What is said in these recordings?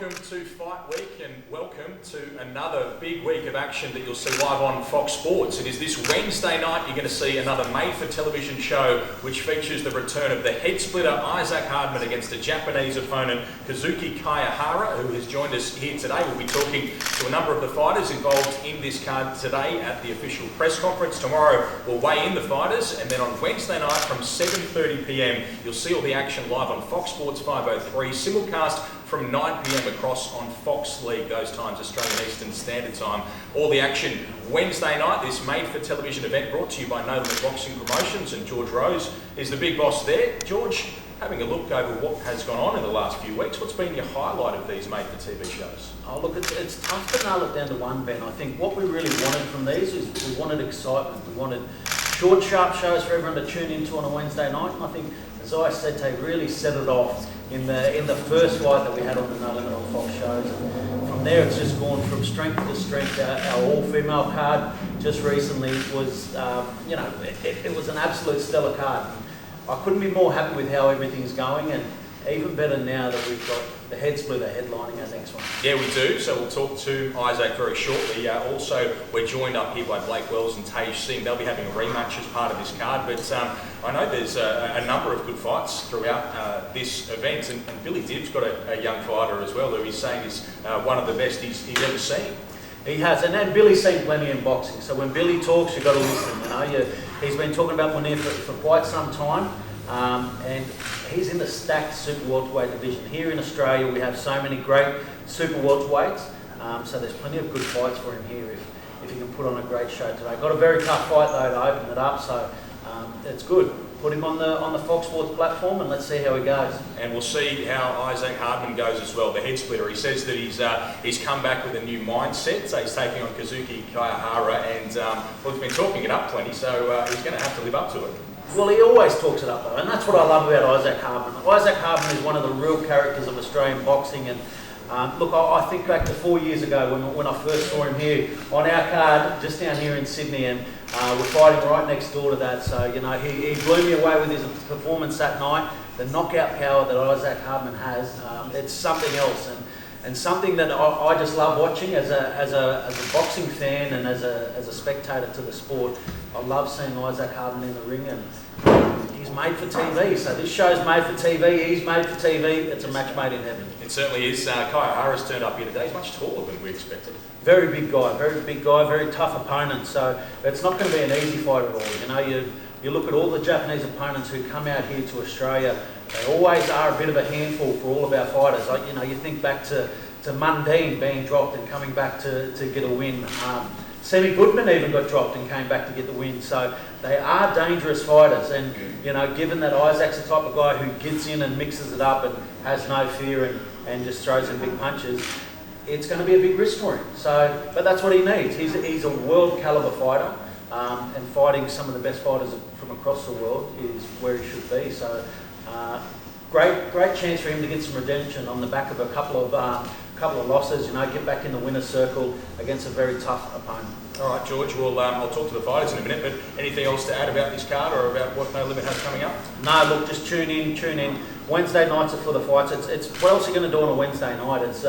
welcome to Fight Week and welcome to another big week of action that you'll see live on Fox Sports. It is this Wednesday night you're going to see another made-for-television show which features the return of the head splitter Issac Hardman against a Japanese opponent, Kazuki Kyohara, who has joined us here today. We'll be talking to a number of the fighters involved in this card today at the official press conference. Tomorrow we'll weigh in the fighters, and then on Wednesday night from 7:30 p.m. you'll see all the action live on Fox Sports 503, simulcast from 9 p.m. across on Fox League, those times Australian Eastern Standard Time. All the action Wednesday night, this made-for-television event brought to you by No Limit Boxing Promotions, and George Rose is the big boss there. George, having a look over what has gone on in the last few weeks, what's been your highlight of these made-for-TV shows? Oh, look, it's tough to nail it down to one, Ben. I think what we really wanted from these is we wanted excitement. We wanted short, sharp shows for everyone to tune into on a Wednesday night, and I think, as I said, they really set it off in the first fight that we had on the No Limit on Fox shows. And from there, it's just gone from strength to strength. Our all-female card just recently was, it was an absolute stellar card. I couldn't be more happy with how everything's going, and even better now that we've got the head splitter headlining our next one. Yeah, we do. So we'll talk to Issac very shortly. Also, we're joined up here by Blake Wells and Tej Singh. They'll be having a rematch as part of this card. But I know there's a number of good fights throughout this event. And Billy Dibb's got a young fighter as well, who he's saying is one of the best he's ever seen. He has, and Billy's seen plenty in boxing. So when Billy talks, you've got to listen. He's been talking about Munir for quite some time. And he's in the stacked super welterweight division. Here in Australia, we have so many great super welterweights, so there's plenty of good fights for him here if he can put on a great show today. Got a very tough fight though to open it up, so it's good. Put him on the Fox Sports platform and let's see how he goes. And we'll see how Issac Hardman goes as well, the head splitter. He says that he's come back with a new mindset, so he's taking on Kazuki Kyohara, and he's been talking it up plenty, so he's going to have to live up to it. Well, he always talks it up though, and that's what I love about Issac Hardman. Issac Hardman is one of the real characters of Australian boxing, and look, I think back to 4 years ago when I first saw him here on our card, just down here in Sydney, and we're fighting right next door to that. So, he blew me away with his performance that night. The knockout power that Issac Hardman has, it's something else, and something that I just love watching as a boxing fan and as a spectator to the sport. I love seeing Issac Hardman in the ring, and he's made for TV. So this show's made for TV, he's made for TV, it's a match made in heaven. It certainly is. Kyohara's turned up here today. He's much taller than we expected. Very big guy, very tough opponent. So it's not going to be an easy fight at all. You look at all the Japanese opponents who come out here to Australia, they always are a bit of a handful for all of our fighters. You think back to Mundine being dropped and coming back to get a win. Sammy Goodman even got dropped and came back to get the win. So they are dangerous fighters, and given that Isac's the type of guy who gets in and mixes it up and has no fear and just throws in big punches, it's going to be a big risk for him. So, but that's what he needs. He's a world caliber fighter, and fighting some of the best fighters from across the world is where he should be. So great chance for him to get some redemption on the back of a couple of losses, get back in the winner's circle against a very tough opponent. All right, George, I'll talk to the fighters in a minute, but anything else to add about this card or about what No Limit has coming up? No, look, just tune in. Wednesday nights are for the fights. It's what else are you going to do on a Wednesday night? It's,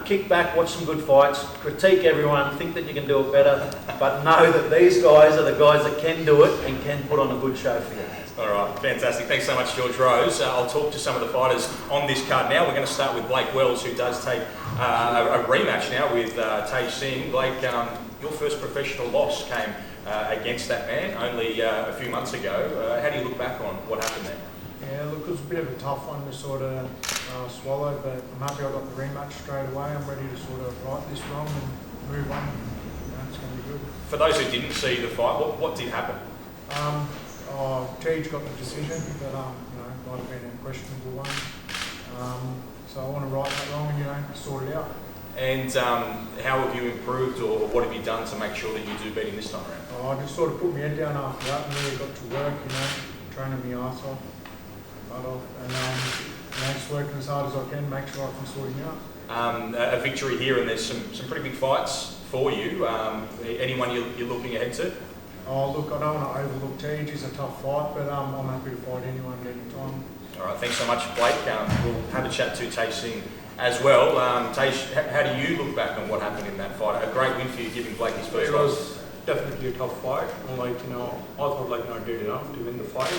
kick back, watch some good fights, critique everyone, think that you can do it better, but know that these guys are the guys that can do it and can put on a good show for you. All right, fantastic. Thanks so much, George Rose. I'll talk to some of the fighters on this card now. We're going to start with Blake Wells, who does take a rematch now with Tej Singh. Blake, your first professional loss came against that man only a few months ago. How do you look back on what happened there? Yeah, look, it was a bit of a tough one to sort of swallow, but I'm happy I got the rematch straight away. I'm ready to sort of right this wrong and move on. It's going to be good. For those who didn't see the fight, what did happen? Tej got the decision, but might have been a questionable one. So I want to right that wrong and sort it out. And how have you improved, or what have you done to make sure that you do beat him this time around? I just sort of put my head down after that and really got to work, training my ass off, and just working as hard as I can, make sure I can sort him out. A victory here, and there's some pretty big fights for you. Anyone you're looking ahead to? Oh, look, I don't want to overlook Tej. He's a tough fight, but I'm happy to fight anyone at any time. All right, thanks so much, Blake. We'll have a chat to Tej Singh as well. Taish, how do you look back on what happened in that fight? A great win for you, giving Blake his first It loss. was definitely a tough fight. I thought I did enough to win the fight,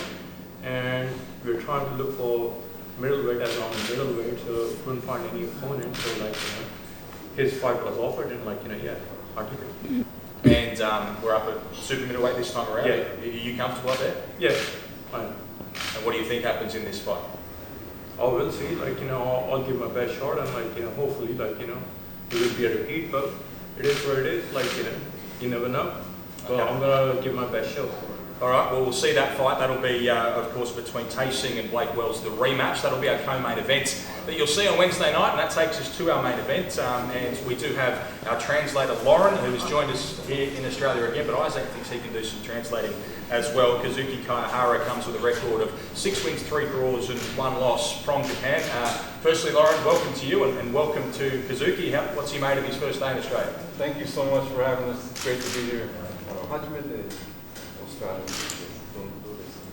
and we were trying to look for middleweight as on the middleweight, so couldn't find any opponent. So his fight was offered, and I took it. And we're up at super middleweight this time around. Yeah. Are you comfortable up there? Yes, I am. And what do you think happens in this fight? I will see. I'll give my best shot, and hopefully, it will be a repeat. But it is what it is. You never know. But Okay. I'm gonna give my best shot. All right, well, we'll see that fight. That'll be, of course, between Tay Singh and Blake Wells, the rematch. That'll be our co-main event that you'll see on Wednesday night, and that takes us to our main event. And we do have our translator, Lauren, who has joined us here in Australia again, but Isaac thinks he can do some translating as well. Kazuki Kyohara comes with a record of 6 wins, 3 draws, and 1 loss from Japan. Firstly, Lauren, welcome to you, and welcome to Kazuki. What's he made of his first day in Australia? Thank you so much for having us. It's great to be here. 初めてオーストラリアに来てどうですか？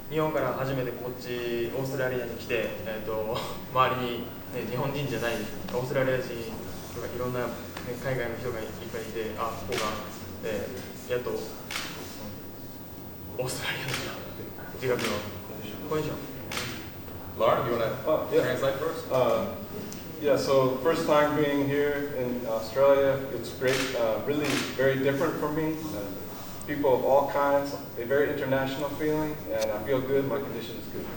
日本から初めてこっちオーストラリアに来て、周りに、日本人じゃないオーストラリア人とかいろんな、海外の人がいっぱいいて、ここが、やっと、オーストラリアの自覚のコンディション。 Lauren, you want to Yeah. translate for us? Yeah, so first time being here in Australia, it's great, really very different for me. People of all kinds, a very international feeling, and I feel good, my condition is good.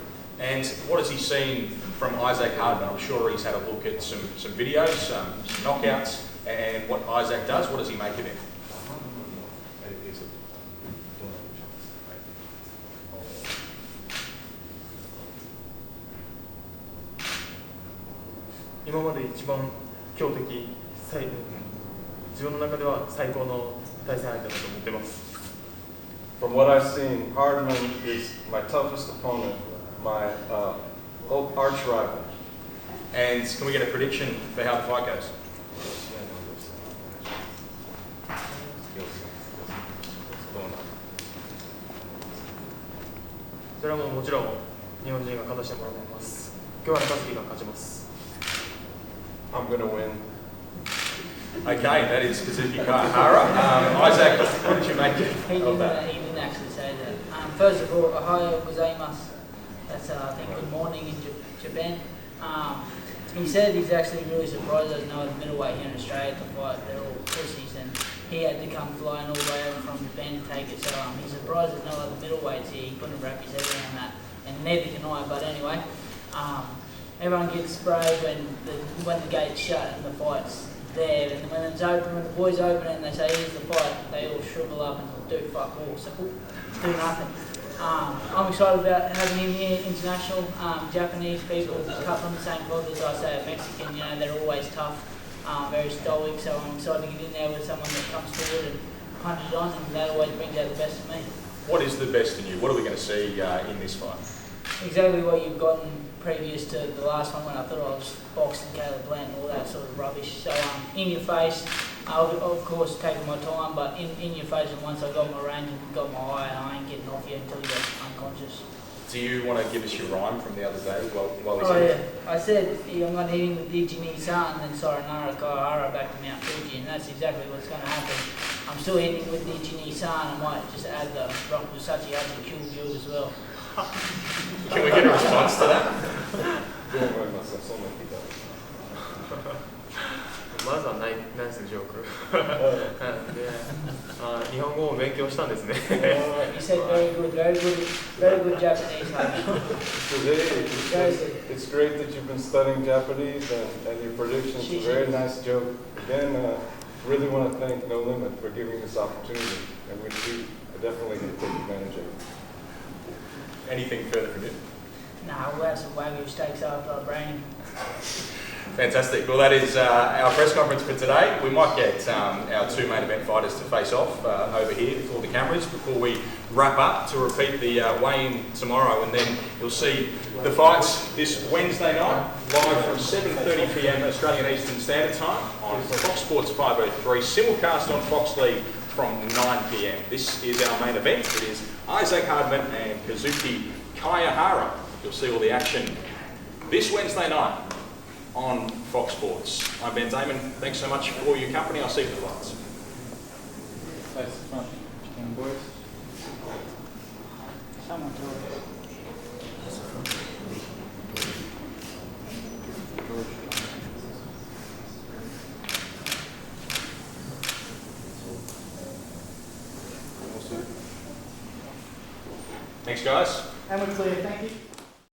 And what has he seen from Issac Hardman? I'm sure he's had a look at some videos, some knockouts, and what Isaac does. What does he make of him? 今まで一番強敵、自分の中では最高の対戦相手だと思ってます。 From what I've seen, Hardman is my toughest opponent, my old arch rival. And can we get a prediction for how the fight goes? それはもちろん日本人が勝たせてもらいます。今日は和樹が勝ちます。 I'm going to win. Okay, that is Kazuki Kyohara. Isaac, what did you make of that? He didn't actually say that. First of all, Ohio gozaimasu. That's, I think, good morning in Japan. He said he's actually really surprised there's no other middleweight here in Australia to fight. They're all pussies, and he had to come flying all the way over from Japan to take it. So he's surprised there's no other middleweights here. He couldn't wrap his head around that, and neither can I. But anyway, everyone gets sprayed when the gate's shut and the fight's there, and when it's open, when the boys open and they say here's the fight, they all shrivel up and do fuck all, so do nothing. I'm excited about having him here, international. Japanese people cut from the same cloth as I say, Mexican, they're always tough, very stoic, so I'm excited to get in there with someone that comes forward and punches on, and that always brings out the best of me. What is the best in you? What are we going to see in this fight? Exactly what you've gotten previous to the last one when I thought I was boxing Caleb Blanton and all that sort of rubbish. So in your face, of course taking my time, but in your face, and once I got my range and got my eye, I ain't getting off you until you get unconscious. Do you want to give us your rhyme from the other day while he's Oh here? yeah, I said I'm going to hit him with Nijisan and then Sayonara Kyohara back to Mount Fuji, and that's exactly what's going to happen. I'm still hitting him with Nijisan. I might just add the Rakusachi Hachi Kyuju as well. Can we get a response to that? どう思いますか、そんな聞いたら。まずはナイスジョーク。で、日本語を勉強したんですね。You said very good, very good Japanese. Today, it's great that you've been studying Japanese and your predictions. A very nice joke. Again, really want to thank No Limit for giving this opportunity, and which we are definitely going to take advantage of. Anything further from you? Nah, we'll have some Wagyu steaks after I bring him. Fantastic. Well, that is our press conference for today. We might get our 2 main event fighters to face off over here before the cameras before we wrap up to repeat the weigh-in tomorrow, and then you'll see the fights this Wednesday night live from 7:30 p.m. Australian Eastern Standard Time on Fox Sports 503, simulcast on Fox League from 9 p.m. This is our main event. It is Issac Hardman and Kazuki Kyohara. You'll see all the action this Wednesday night on Fox Sports. I'm Ben Damon. Thanks so much for your company. I'll see you for the lights. Someone tell us. Thanks, guys. And we're clear, thank you.